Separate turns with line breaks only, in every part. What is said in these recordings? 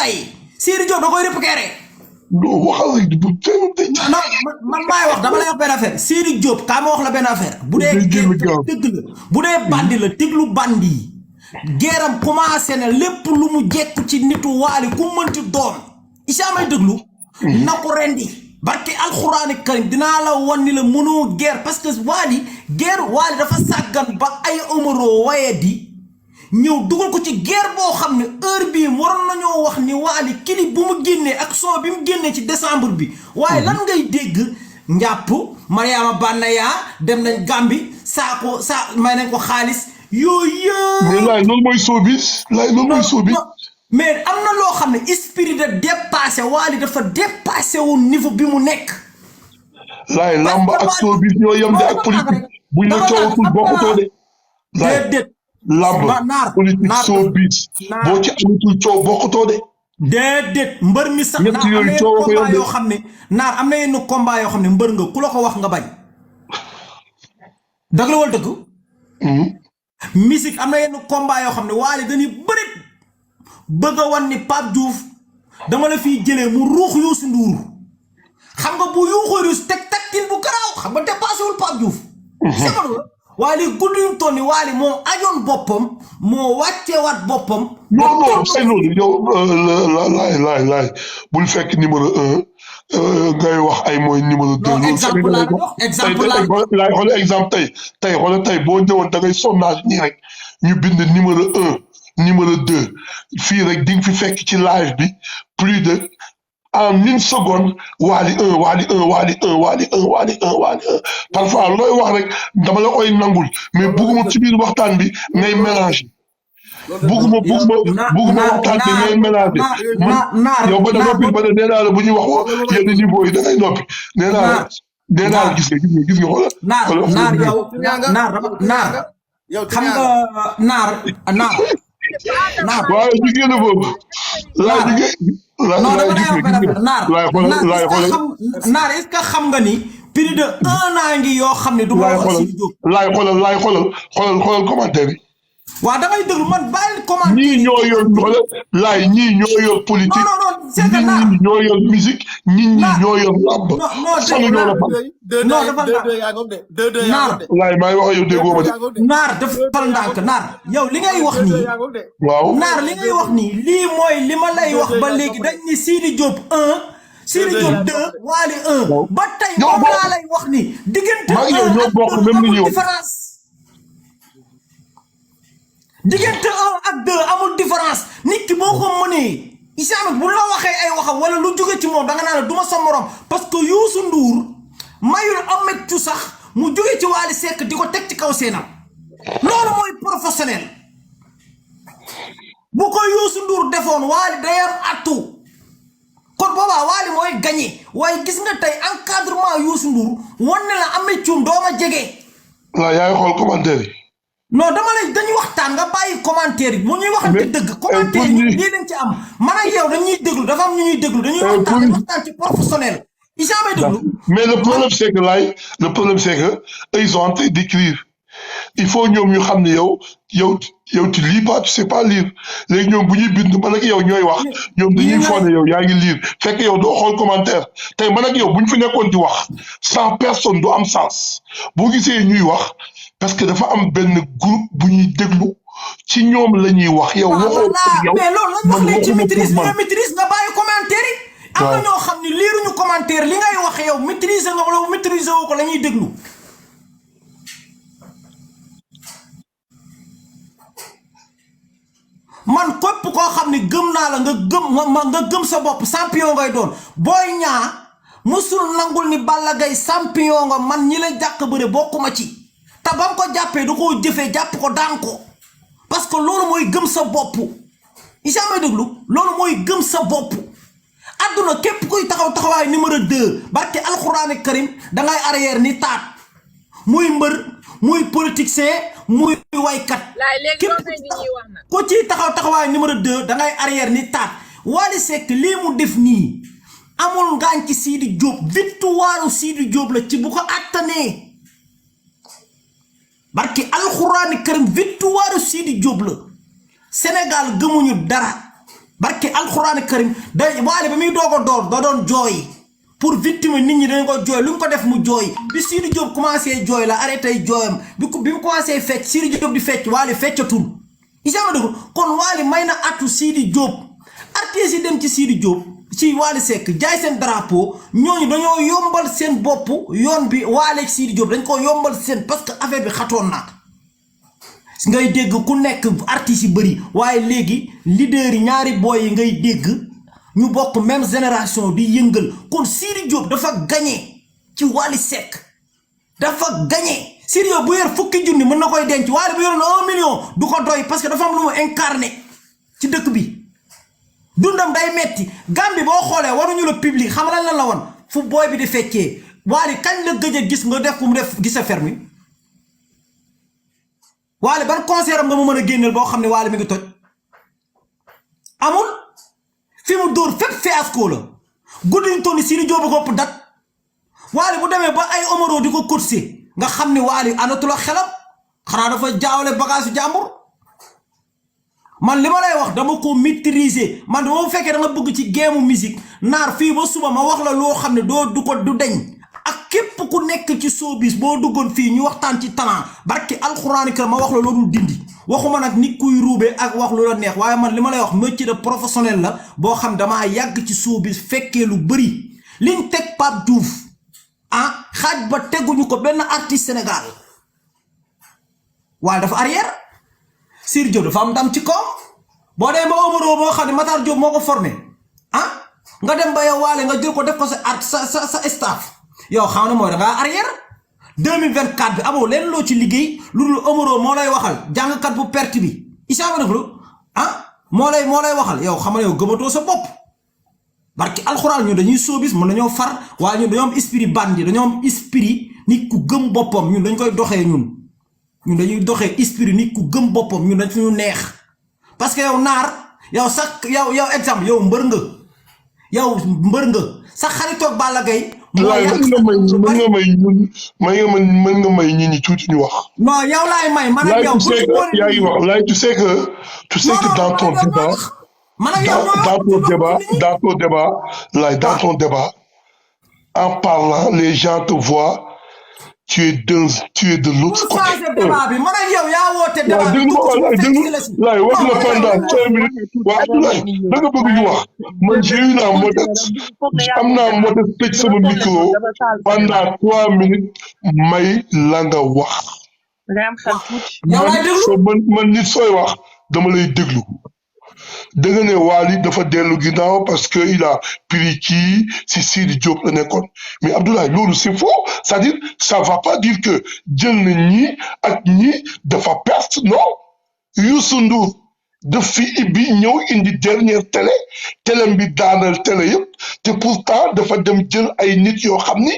laye Sidy Diop da koy récupérer.
non waxal bu
non man maay wax dama lay wax benn affaire Sidy Diop kaa ma wax la benn affaire bu dee dëgg la bu dee bandi la déglu bandi yi geeram commencé na lépp lu mu jekku ci nitu waali ku mënti doon isa may déglu na ko rendi barke alxuraani karim dinaa la wan ni la mënoo guerre parce que waali dafa sàggan ba ay omaro waye di ñëw dugal ko ci guerre boo xam ne heure bii waroon nañoo wax ni waali clip bu mu génnee ak son bi mu génnee ci décembre bi waaye lan ngay dégg njàpp Mariama Banaya dem nañ Gàmbi saa may nañ ko xaalis yooyu
mais laay loolu mooy showbiz laay loolu mooy showbiz
mais am na loo xam ne esprit de dépassé waali dafa dépassé wu niveau bi mu nekk
laay làmb ak showbiz ñoo yem de ak politique buñ la coowatul bokkutoo de
déedéet
lamb politique showbiz boo ci amatul coow bokkutoo de
déedéet mbër mi sax naar am na yenn combat yoo xam ne naar am na yenn combat yoo xam ne mbër nga ku la ko wax nga bañ dëgg la wala dëgg musique am na yenn combat yoo xam ne waale dañuy bërit bëgg a wan ni Pape Diouf dama la fiy jëlee mu ruux Youssou Ndour xam nga bu yuuxoo Youssou teg taktin bu garaaw xam nga dépassé wul Pape Diouf waaye li guddi yu toll nii waale moo ajoon boppam moo wàcceewaat boppam.
non say loolu yow laay bul fekk numéro 1 ngay wax ay mooy numéro 2.
non exemple laa wax exemple
laay xool exemple tey boo ñëwoon da ngay sondage nii rek ñu bind numéro 1 numéro 2 fii rek di nga fi fekk ci live bi plus de. en une seconde Wally 1 parfois looy wax rek dama la koy nangul mais bugguma ci biir waxtaan bi ngay mélanger bugguma waxtaan bi ngay mélanger man yow ba da noppi ba nee naa la bu ñuy wax yenn niveau yi da ngay noppi nee naa la gis nga xoolal
naar yow xam nga naar
waaye jigéen a boobu laa jigéen
naar est-ce que xam nga ni plus de 1 an ngi yoo xam ne du ma wax Sidy Diop
laay xoolal commentaire yi
waaw da ngay déglu man bàyyi commentaire
ñii ñoo yor ñii ñoo yor politique ñii ñoo yor musique ñii ñoo yor làmb sonu ñoo la laay maa ngi wax yow déggoo ma de
naar defal ndànk naar yow li ngay wax nii
waaw
naar li ngay wax nii lii mooy li ma lay wax ba léegi dañ ni Sidy Diop 1 Sidy Diop 2 Wally 1 ba tey moom laa lay wax ni diggante
maa ngi yow ñoo bokk même li ñuy wax
diggante 1 ak 2 amul différence nit ki boo ko mënee Isaac bu la waxee ay waxam wala lu jóge ci moom da nga naan la du ma sa morom parce que Youssou Ndour mayul amet cu sax mu jóge ci Wally Seck di ko teg ci kaw seenam loolu mooy professionnel bu ko Youssou Ndour defoon Wally day am attu kon boobaa Wally mooy gagné waaye gis nga tey encadrement Youssou Ndour wan ne la amet cu dooma jege.
waaw yaa ngi xool commentaire yi.
non dama lay dañuy waxtaan nga bàyyi commentaire yi mu ñuy waxante dëgg commentaire yi lii lañ ci am man ak yow dañuy déglu dafa am ñu ñuy déglu dañuy waxtaan ci professionnel isa may déglu
mais le problème c'est que ils sont en train d'écrire il faut ñoom ñu xam ne yow tu lis pas tu sais pas lire léegi ñoom bu ñuy bind man ak yow ñooy wax ñoom dañuy foog ne yow yaa ngi lire fekk yow doo xool commentaire tey man ak yow bu ñu fi nekkoon di wax 100 personnes du am sens boo gisee ñuy wax parce que dafa am benn groupe bu ñuy déglu ci ñoom la ñuy wax yow. waxoo yow
mais loolu lañ wax léegi ci maîtrise nga maîtrise nga bàyyi commentaire yi. am na ñoo xam ne liiruñu commentaire li ngay wax yow maîtriser nga wala maîtriser woo ko la ñuy déglu. man képp koo xam ne gëm naa la nga gëm sa bopp champion ngay doon Boy Nar musul nangul ni Balla Gaye champion nga man ñi la jàkk bëre bokkuma ci. te ba ko jàppee da koo jëfee jàpp ko daan ko parce que loolu mooy gëm sa bopp isa may déglu loolu mooy gëm sa bopp adduna képp kuy taxawaay numéro 2 barke alxuraani karim dangay arrière ni taat muy mbër muy politicien muy waykat képp ku ciy taxawaay numéro 2 dangay arrière ni taat Wally Seck lii mu def nii amul ngaañ ci Sidy Diop victoire Sidy Diop la ci bu ko attanee barki alxuraani karim victoire Sidy Diop la Sénégal gëmuñu dara barki alxuraan karim day Wally ba muy doog a door da doon jooy pour victime nit ñi dañ ko jooy lu mu ko def mu jooy bi Sidy Diop commencé jooy la arrêté jooyam bi mu commencé fecc Sidy Diop di fecc Wally feccatul isama dëgg kon Wally may na atu Sidy Diop artistes yi dem ci Sidy Diop ci Wally Seck jaay seen drapeau ñooñu dañoo yombal seen bopp yoon bi Wally ak Sidy Diop dañ ko yombal seen parce que affaire bi xatoon na ngay dégg ku nekk artistes yi bëri waaye léegi leader yi ñaari boy yi ngay dégg ñu bokk même génération di yëngal kon Sidy Diop dafa gagné ci Wally Seck dafa gagné Sidy Diop bu yor fukki junni mën na koy denc Wally bu yoroon 1 million du ko doy parce que dafa am lu mu incarné ci dëkk bi dundam day metti Gambie boo xoolee waruñu la public xam lan la woon fu booy bi di feccee Wally kañ la gëj a gis nga def ko mu def gis a fermi Wally ban concert am nga mu mën a génneel boo xam ne Wally mi ngi toj amul fi mu dóor fépp fiasco la guddi ñu toll nii Sidy Diop ko ëpp dat Wally bu demee ba ay Omaro di ko courser nga xam ne Wally anatul ak xelam xanaa dafa jaawale bagage jàmbur man li ma lay wax dama ko maîtriser man dama bu fekkee da nga bëgg ci géemu musique naar fii ba suba ma wax la loo xam ne du deñ ak képp ku nekk ci showbiz boo duggoon fii ñu waxtaan ci talent barki alxuraani kër ma wax la loolu dindi waxuma nag nit kuy ruube ak wax lu la neex waaye man li ma lay wax métier de professionnel la boo xam damaa yàgg ci showbiz fekkee lu bëri liñ teg Pape Diouf xaaj ba teguñu ko benn artiste Sénégal waaye dafa arrière Sidy Diop dafa am ndam ci kaw boo dee ba Omaro boo xam ne Matar Diop moo ko formé nga dem ba yow Wally nga jël ko def ko sa art sa staff yow xam na mooy da ngaa arrière 2024 bi amoo leen loo ci liggéey lu dul Omaro moo lay waxal jàngkat bu perte bi isaama def lu moo lay waxal yow xam nga yow gëmatoo sa bopp barki alxuraan ñu dañuy showbiz mën nañoo far waaye ñun dañoo am esprit bandi dañoo am esprit nit ku gëm boppam ñun dañ koy doxee ñun dañuy doxee esprit nit ku gëm boppam ñun dañ suñu neex parce que yow naar yow sax yow exemple yow mbër nga sa xaritoog Balla Gaye
mën nga may ñi tuuti ñu wax.
non yow laay may man ak yow
Laye tu sais que dans ton débat en parlant les gens te voient tu es de l'autre côté.
man ak yow yaa woote débat
Laye wax na pendant 5 minutes waa Abdoulaye da nga bëgg ñu wax man j'ai eu la modeste am naa modeste tëj sama micro pendant 3 minutes may la nga wax. man nit sooy wax dama lay déglu. da nga ne Wally dafa dellu ginnaaw parce que il a pris kii si Sidy Diop la nekkoon mais Abdoulaye loolu c'est faux c'est-à-dire ça va pas dire que jël na ñi ak ñi dafa perte non Youssou Ndour daf fi ibbi ñëw indi dernière télé bi daanal télé yëpp te pourtant dafa dem jël ay nit yoo xam ni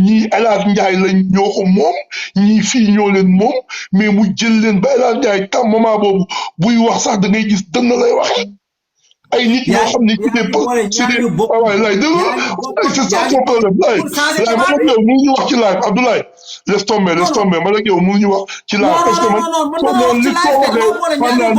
ñii El Hadj Ndiaye lañ ñoo ko moom ñii fii ñoo leen moom mais mu jël leen ba El Hadj Ndiaye tam moment boobu buy wax sax da ngay gis dënn lay waxee ay nit yoo xam ni c'est des waaye lay dégg c'est ça son problème lay man ak yow mënuñu wax ci live Abdoulaye laisse tomber man ak yow mënuñu wax ci live parce que man li ko waxee pendant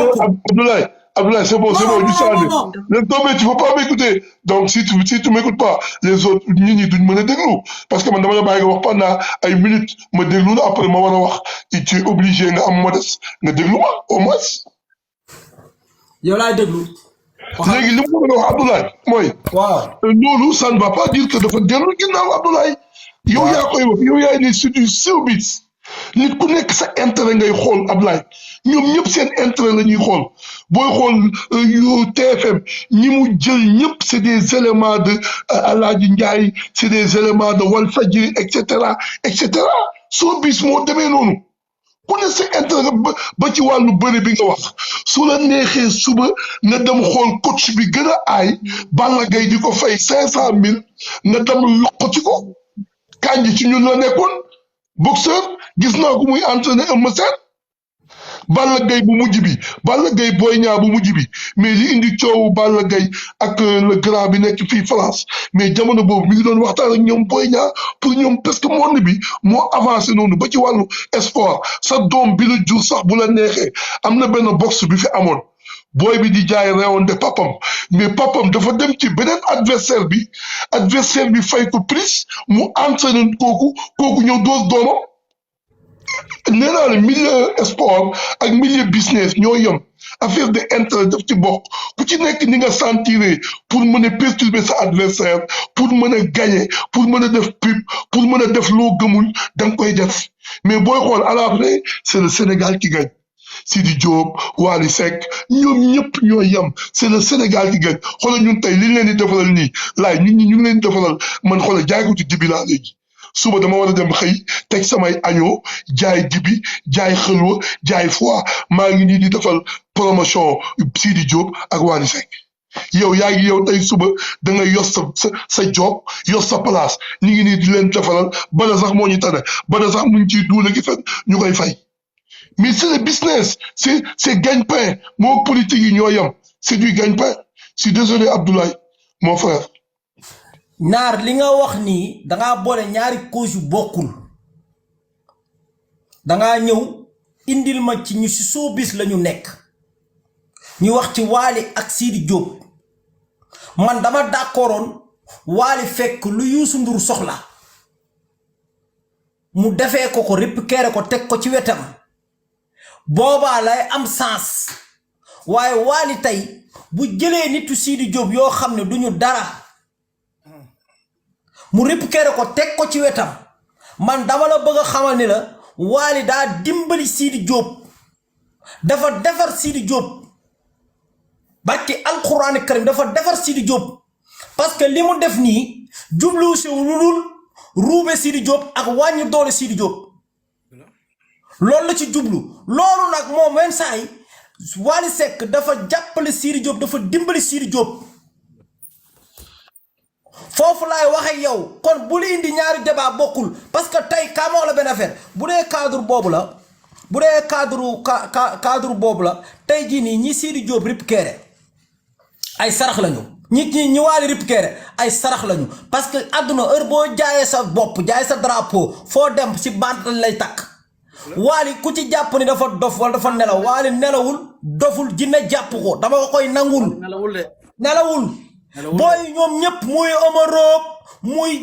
Abdoulaye c'est bon du sànni laisse tomber tu faut pas m'écouter donc si tu m'écoutes pas les autres nit ñi duñ mën a déglu parce que man dama la bàyyi nga wax pendant ay minutes ma déglu la après ma war a wax et tu es obligé nga am modeste nga déglu ma au moins
yow laay déglu
léegi li mu bëgg a wax Abdoulaye mooy.
waaw
loolu ça ne va pas dire que dafa dellu ginnaaw Abdoulaye. yow yaa koy wax yow yaa ni c'est du showbiz nit ku nekk sa intérêt ngay xool Abdoulaye ñoom ñëpp seen intérêt la ñuy xool booy xool TFM ñi mu jël ñëpp c'est des éléments de Alaaji Ndiaye c'est des éléments de Walfadjri et cetera showbiz moo demee noonu. ku ne sa intérêt ba ci wàllu bëri bi nga wax su la neexee suba nga dem xool coach bi gën a aay Balla Gaye di ko fay 500,000 nga dem loqati ko Kandji ci ñun la nekkoon boxeur gis naa ko muy entraîné Eumeu Sène Balla Gaye bu mujj bi Balla Gaye Boy Nar bu mujj bi mais li indi coowu Balla Gaye ak le grand bi nekk fii France mais jamono boobu mi ngi doon waxtaan ak ñoom Boy Nar pour ñoom parce que monde bi moo avancé noonu ba ci wàllu sport sa doom bi la jur sax bu la neexee am na benn box bi fi amoon booy bi di jaay réewande papam mais papam dafa dem ci beneen adversaire bi fay ko plus mu entraîné kooku ñëw doos doomam nee naa la milieu sport ak milieu business ñoo yem affaire de intérêt daf ci bokk ku ci nekk ni nga sentiré pour mën a perturber sa adversaire pour mën a gagner pour mën a def pub pour mën a def loo gëmul da nga koy def mais booy xool à la fin c'est le Sénégal qui gagne Sidy Diop Wally Seck ñoom ñëpp ñoo yem c'est le Sénégal qui gagne xoolal ñun tey li ñu leen di defalal nii laay ñu ngi leen di defalal man xoolal jaay ko ci dibi laa léegi suba dama war a dem xëy teg samay añoo jaay dibi jaay xëlwa jaay foie maa ngi nii di defal promotion Sidy Diop ak Wally Seck yow yaa ngi yow tey suba da ngay yor sa job yor sa place ñu ngi nii di leen defalal bana sax moo ñu tane bana sax mu ngi ciy duule gi fen ñu koy fay mais c'est le business c'est gagne-pain moo politique yi ñoo yem c'est du gagne-pain je suis désolé Abdoulaye mon frère
naar li nga wax nii dangaa boole ñaari cause yu bokkul dangaa ñëw indil ma ci ñu si showbiz la ñu nekk ñu wax ci Wally ak Sidy Diop man dama d'accordoon Wally fekk lu Youssou Ndour soxla mu defee ko récupérer ko teg ko ci wetam boobaa lay am sens waaye Wally tey bu jëlee nitu Sidy Diop yoo xam ne duñu dara mu récupérer ko teg ko ci wetam man dama la bëgg a xamal ni la Wally daa dimbali Sidy Diop dafa defar Sidy Diop barki alxuraani karim dafa defar Sidy Diop parce que li mu def nii jublu si lu dul ruube Sidy Diop ak wàññi doole Sidy Diop loolu la ci jublu loolu nag moom wenn saay Wally Seck dafa jàppale Sidy Diop dafa dimbali Sidy Diop foofu laay wax ak yow kon bu li indi ñaari débat bokkul parce que tey kaa ma wax la benn affaire bu dee cadre boobu la bu dee cadre boobu la tey jii nii ñi Sidy Diop récupéré ay sarax lañu ñi Wally récupéré ay sarax lañu parce que àdduna heure boo jaayee sa bopp jaay sa drapeau foo dem ci bant lay takk Wally ku ci jàpp ni dafa dof wala dafa nelaw Wally nelawul doful jinne jàpp ko dama ko koy nangul nelawul booy ñoom ñëpp muy Omaro muy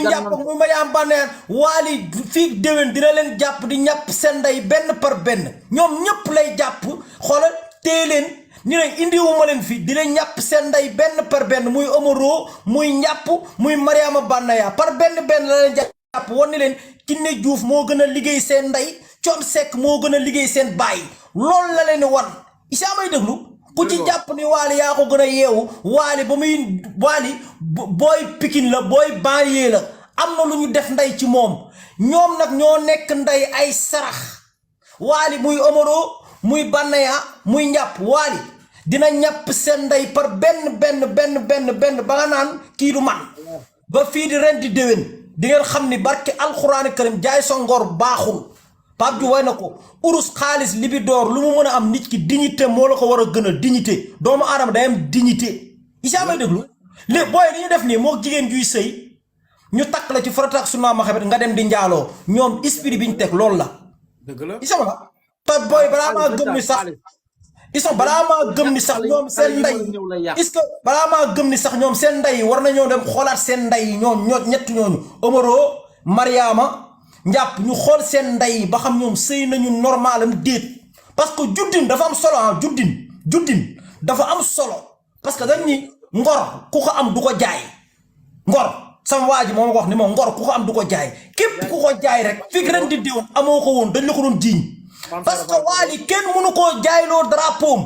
njàpp muy Mariam Baneer Wally fii déwén dina leen jàpp di ñàpp seen ndey benn par benn ñoom ñëpp lay jàpp xoolal téye leen ni leen indiwuma leen fii di leen ñàpp seen ndey benn par benn muy Omaro muy ñàpp muy Mariama Baneer par benn la leen jàpp wan ni leen Kiné Diouf moo gën a liggéey seen ndey Thione Seck moo gën a liggéey seen baay loolu la leen wan isa may déglu ku ci jàpp ni Wally yaa ko gën a yeewu Wally ba muy Wally booy Pikine la booy banlieue la am na lu ñu def ndey ci moom ñoom nag ñoo nekk ndey ay sarax Wally muy Omaro muy Banaya muy ñàpp Wally dina ñàpp seen ndey par benn ba nga naan kii du man ba fii di ren di déwén di ngeen xam ni barke alxuraani karim jaay sa ngor baaxul Pape Diouf way na ko urus xaalis libidoor lu mu mën a am nit ki dignité moo la ko war a gën a dignité doomu aadama day am dignité isa may déglu léegi booy li ñu def nii moo jigéen juy sëy ñu takk la ci farata ak sunna ma xamet nga dem di njaaloo ñoom esprit bi ñu teg loolu la isa ma te booy balaa maa gëm ni sax balaa maa gëm ni sax ñoom seen ndey est-ce que balaa maa gëm ni sax ñoom seen ndey war nañoo dem xoolaat seen ndey ñoom ñett ñooñu Omaro Mariama njàpp ñu xool seen ndey ba xam ñoom sëy nañu normalam déet parce que juddin dafa am solo ah juddin dafa am solo parce que dañ ni ngor ku ko am du ko jaay ngor sama waa ji moo ma ko wax ni moom ngor ku ko am du ko jaay képp ku ko jaay rek fii ren di diwoon amoo ko woon dañ la ko doon jiiñ parce que Wally kenn mënu koo jaayloo drapeau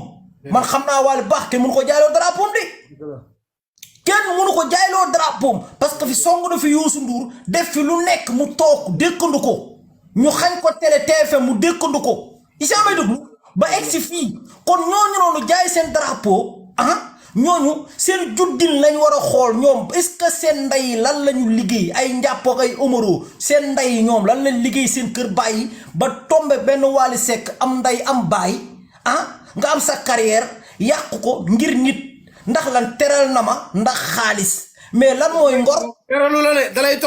man xam naa Wally baax kenn mënu ko jaayloo drapeau de kenn mënu ko jaayloo drapeau parce que fi song na fi Youssou Ndour def fi lu nekk mu toog dékkandu ko ñu xañ ko télé TFM mu dékkandu ko isa may déglu ba egsi fii kon ñooñu noonu jaay seen drapeau ñooñu seen juddin lañ war a xool ñoom est-ce que seen ndey lan lañu liggéey ay njàpp ak ay Omaro seen ndey ñoom lan lañ liggéey seen kër bàyyi ba tombe benn Wally Seck am ndey am baay nga am sa carrière yàqu ko ngir nit ndax lan teral na ma ndax xaalis mais lan mooy ngor
teralu la ne dalay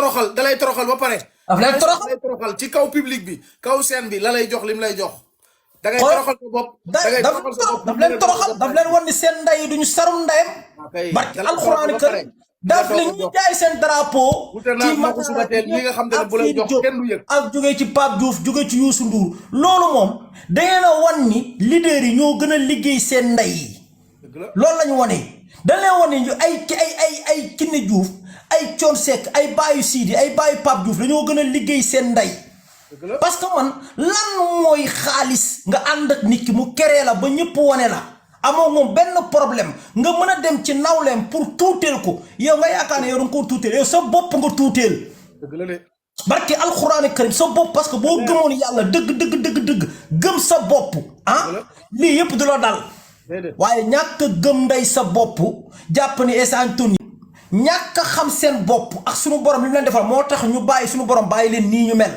toroxal ba pare
daf lay toroxal
ci kaw public bi kaw scène bi la lay jox lim lay jox da ngay toroxal sa bopp da ngay toroxal sa bopp
daf leen toroxal daf leen wan ni seen ndey duñu sarum ndeyam barki alxuraan kër daf leen ñu jaay seen drapeau ci
Subatel li nga xam ne bu lay jox kenn du yëg
ak jóge ci Pape Diouf jóge ci Youssou Ndour loolu moom dangeen a wan ni leader yi ñoo gën a liggéey seen ndey yi loolu lañu wane dañ leen wane ñu ay Kiné Diouf ay Thione Seck ay baayu Sidy ay baayu Pape Diouf dañoo gën a liggéey seen ndey parce que man lan mooy xaalis nga ànd ak nit ki mu keree la ba ñëpp wane la amoo moom benn problème nga mën a dem ci nawleem pour tuuteel ko yow nga yaakaar ne yow danga ko tuuteel yow sa bopp nga tuuteel barke alxuraani karim sa bopp parce que boo gëmoon yàlla dëgg gëm sa bopp ah lii yëpp du la dal waaye ñàkk gëm ndey sa bopp jàpp ni esantoni ñàkk xam seen bopp ak suñu borom li mu leen defal moo tax ñu bàyyi suñu borom bàyyi leen nii ñu mel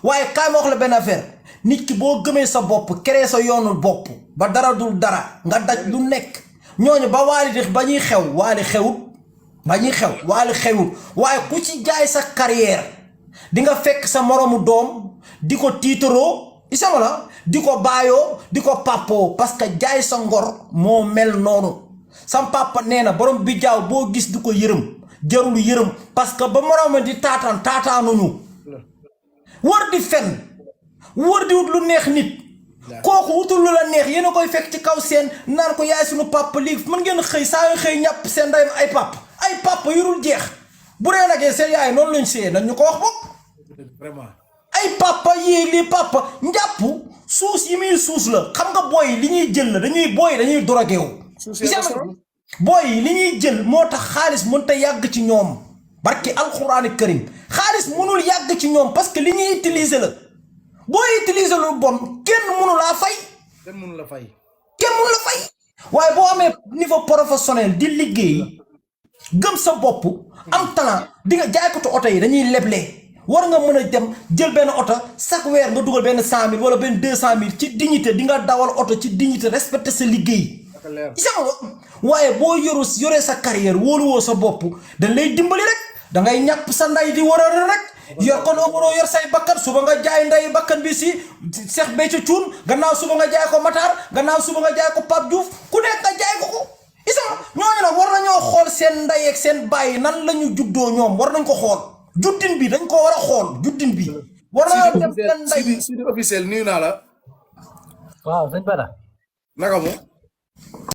waaye kaay ma wax la benn affaire nit ki boo gëmee sa bopp créer sa yoonu bopp ba dara dul dara nga daj lu nekk ñooñu ba waali di ba ñuy xew waali xewut waali xewut waaye ku ci jaay sa carrière di nga fekk sa moroomu doom di ko tiitaroo isama la di ko baayoo di ko pàppoo parce que jaay sa ngor moo mel noonu sam papa nee na borom bi jaaw boo gis du ko yërëm jarul yërëm parce que ba morooma di taataanuñu wër di fen wër di wut lu neex nit kooku wutul lu la neex yéen a koy fekk ci kaw seen naan ko yaay suñu papa lii mën ngeen xëy saa yu xëy ñàpp seen ndeyam ay papa yurul jeex bu dee nag seen yaay noonu lañ séyee nañ ñu ko wax bokk
vraiment
ay papa yii lii papa njàpp suus yi muy suus la xam nga booy li ñuy jël la dañuy drogué wu booy yi li ñuy jël moo tax xaalis mënta yàgg ci ñoom barki alxuraani karim xaalis mënul yàgg ci ñoom parce que li ñuy utiliser la booy utiliser lu bon kenn mënu laa fay waaye boo amee niveau professionnel di liggéey gëm sa bopp am talent di nga jaaykatu oto yi dañuy leble war nga mën a dem jël benn oto chaque weer nga dugal benn 100 000 wala benn 200 000 ci dignité di nga dawal oto ci dignité respecté sa liggéey waaye boo yoree sa carrière wóoluwoo sa bopp dañ lay dimbali rek da ngay ñàpp sa nday di war a rek yor kon amuloo yor say bakkan suba nga jaay nday bakkan bi si Seck Béthio Thioune gannaaw suba nga jaay ko Matar gannaaw suba nga jaay ko Pape Diouf ku nekk nga jaay ko isama ñooñu nag war nañoo xool seen nday ak seen bàyyi nan la ñu juddoo ñoom war nañ ko xool juddin bi dañ ko war a xool juddin bi war nañoo dem seen nday
Sidy officiel nuyu naa la
waaw sëñ Bada
naka mu